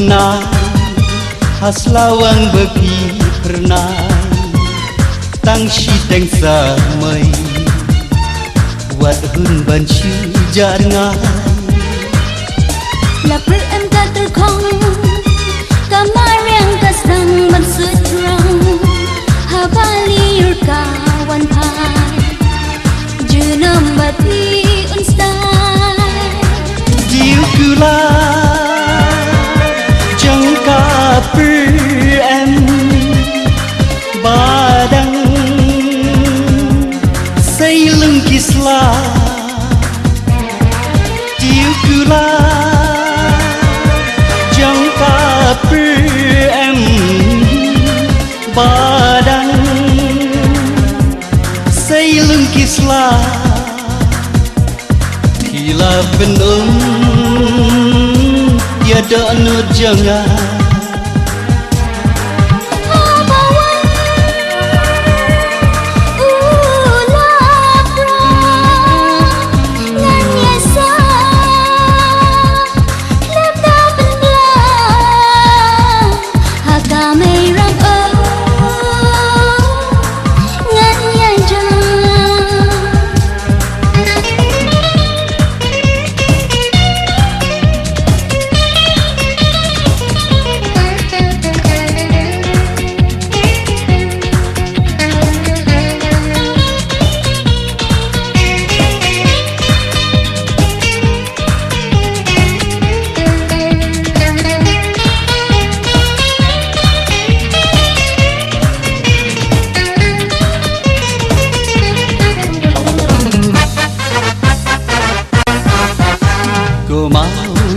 lenai haslawang bagi pernah tang si teng sa mai wat hun ban chi jar ngai là bữa em ta từ không cả mai riêng cả sang ban sứt răng hà ba li ur cả wan pai ju nam ba ti un style diu cứ la chẳng cả bữa em ba đăng xây lưng kisla diu cứ la chẳng cả bữa em ba đăng xây lưng kisla thì là bên tiada nur jangan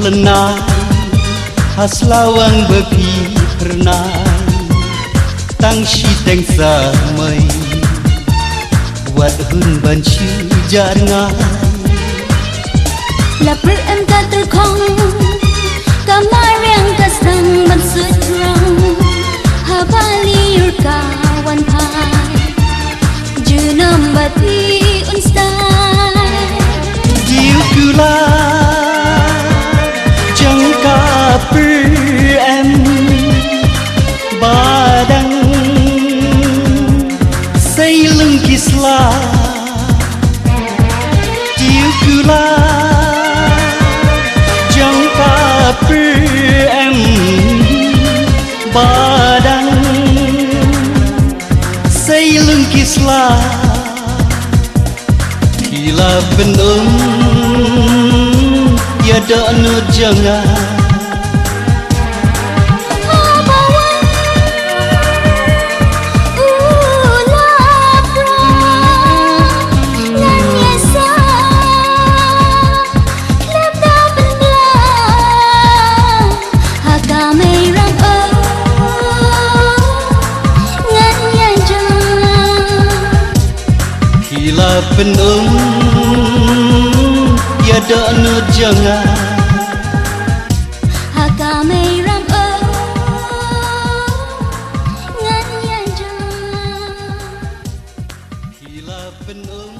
lenai haslawang bagi pernah tang si teng sa mai wat hun ban chi jar ngai là bữa em ta từ không cả mai riêng cả sang ban sứt răng hà ba li ur cả wan pai ju nam ba ti un style diu cứ la chẳng cả bữa em ba đăng xây lưng kisla diu cứ la chẳng cả bữa em ba đăng xây lưng kisla thì là bên tiada nur jangan penuh tiada nur jangan hakame ram ngan yang jangan hila penuh